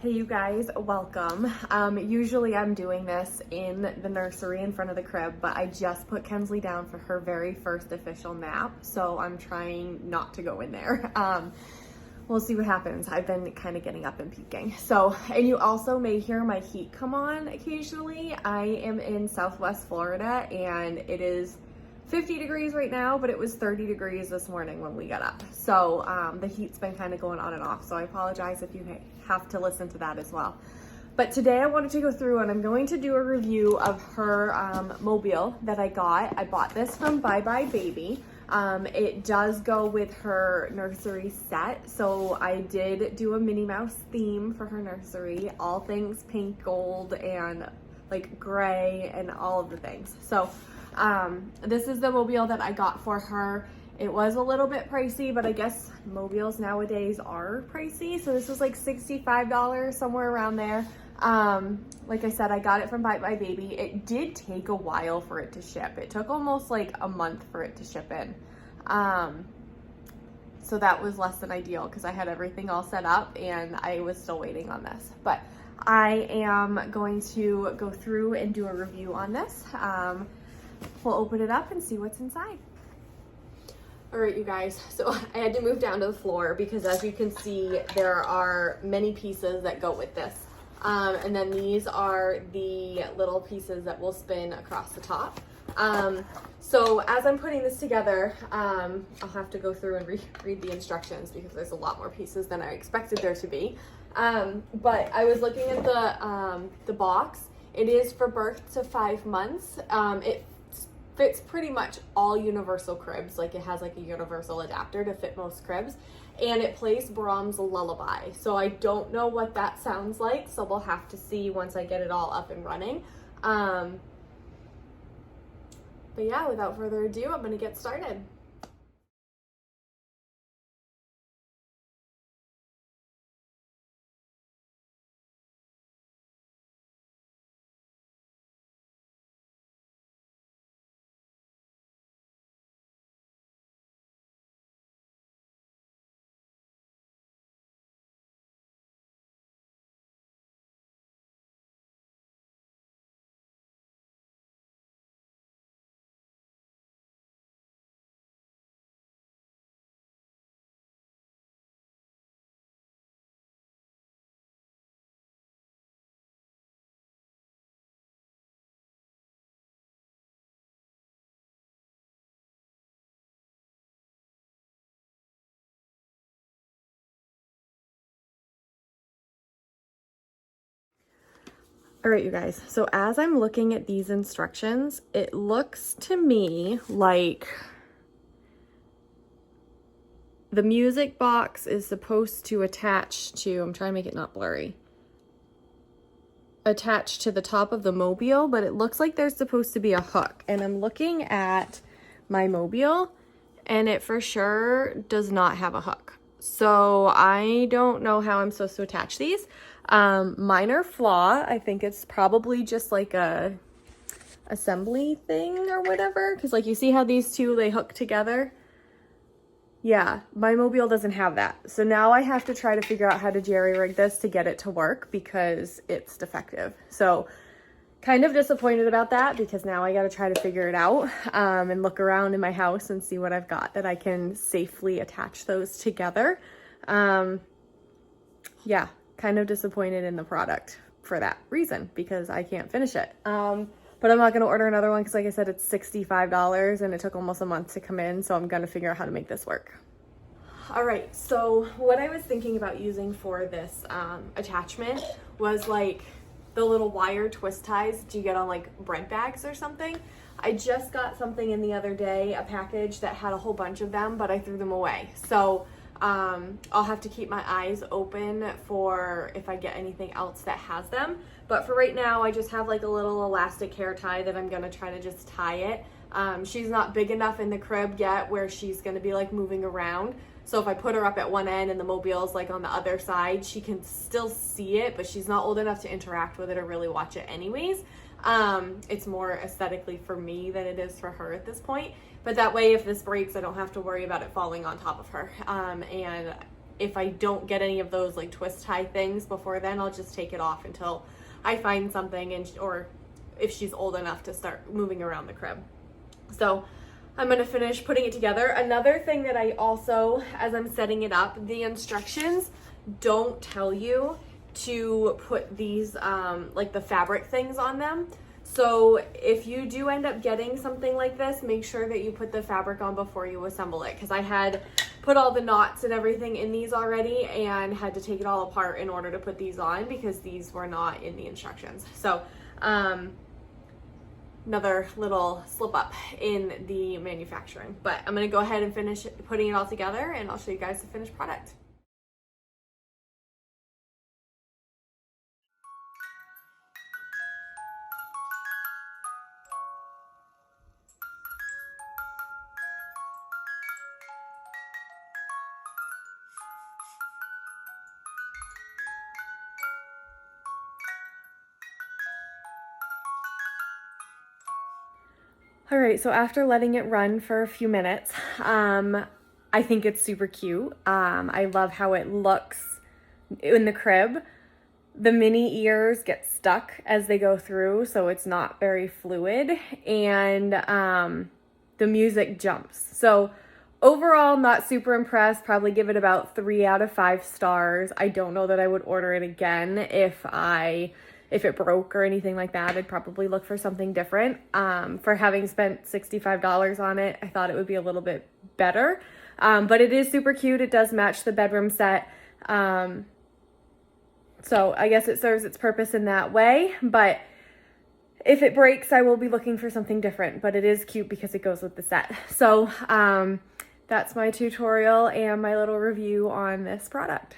Hey you guys, welcome. Usually I'm doing this in the nursery in front of the crib, but I just put Kenzleigh down for her very first official nap, so I'm trying not to go in there. We'll see what happens. I've been kind of getting up and peeking. So, and you also may hear my heat come on occasionally. I am in Southwest Florida and it is 50 degrees right now, but it was 30 degrees this morning when we got up. So the heat's been kind of going on and off. So I apologize if you have to listen to that as well. But today I wanted to go through and I'm going to do a review of her mobile that I got. I bought this from Bye Bye Baby. It does go with her nursery set. So I did do a Minnie Mouse theme for her nursery, all things pink, gold, and like gray and all of the things. So this is the mobile that I got for her. It was a little bit pricey, but I guess mobiles nowadays are pricey. So this was like $65, somewhere around there. Like I said, I got it from Bye Bye Baby. It did take a while for it to ship. It took almost like a month for it to ship in. So that was less than ideal because I had everything all set up and I was still waiting on this. But I am going to go through and do a review on this. We'll open it up and see what's inside. All right, you guys, so I had to move down to the floor because as you can see, there are many pieces that go with this. And then these are the little pieces that will spin across the top. So as I'm putting this together, I'll have to go through and read the instructions because there's a lot more pieces than I expected there to be. But I was looking at the box. It is for birth to 5 months. It fits pretty much all universal cribs. Like it has like a universal adapter to fit most cribs, and it plays Brahms' Lullaby. So I don't know what that sounds like, so we'll have to see once I get it all up and running. But yeah, without further ado, I'm gonna get started. All right, you guys, so as I'm looking at these instructions, it looks to me like the music box is supposed to attach to, I'm trying to make it not blurry, attached to the top of the mobile, but it looks like there's supposed to be a hook. And I'm looking at my mobile and it for sure does not have a hook. So I don't know how I'm supposed to attach these. Minor flaw, I think it's probably just like a assembly thing or whatever. Cause like you see how these two, they hook together. Yeah, my mobile doesn't have that. So now I have to try to figure out how to jerry rig this to get it to work because it's defective. So kind of disappointed about that because now I got to try to figure it out and look around in my house and see what I've got that I can safely attach those together. Yeah, kind of disappointed in the product for that reason because I can't finish it. But I'm not going to order another one because like I said, it's $65 and it took almost a month to come in. So I'm going to figure out how to make this work. All right, so what I was thinking about using for this attachment was like the little wire twist ties do you get on like bread bags or something. I just got something in the other day, a package that had a whole bunch of them, but I threw them away. So I'll have to keep my eyes open for if I get anything else that has them. But for right now, I just have like a little elastic hair tie that I'm gonna try to just tie it. She's not big enough in the crib yet where she's gonna be like moving around. So if I put her up at one end and the mobile's like on the other side, she can still see it, but she's not old enough to interact with it or really watch it anyways. It's more aesthetically for me than it is for her at this point. But that way, if this breaks, I don't have to worry about it falling on top of her. And if I don't get any of those like twist tie things before then, I'll just take it off until I find something, and or if she's old enough to start moving around the crib. So I'm going to finish putting it together. Another thing that I also, as I'm setting it up, the instructions don't tell you to put these like the fabric things on them. So if you do end up getting something like this, make sure that you put the fabric on before you assemble it, because I had put all the knots and everything in these already and had to take it all apart in order to put these on because these were not in the instructions. So another little slip up in the manufacturing, but I'm going to go ahead and finish putting it all together, and I'll show you guys the finished product. All right, so after letting it run for a few minutes, I think it's super cute. I love how it looks in the crib. The Minnie ears get stuck as they go through, so it's not very fluid, and the music jumps. So overall, not super impressed. Probably give it about 3 out of 5 stars. I don't know that I would order it again if it broke or anything like that. I'd probably look for something different. For having spent $65 on it, I thought it would be a little bit better. But it is super cute. It does match the bedroom set. So I guess it serves its purpose in that way. But if it breaks, I will be looking for something different. But it is cute because it goes with the set. So that's my tutorial and my little review on this product.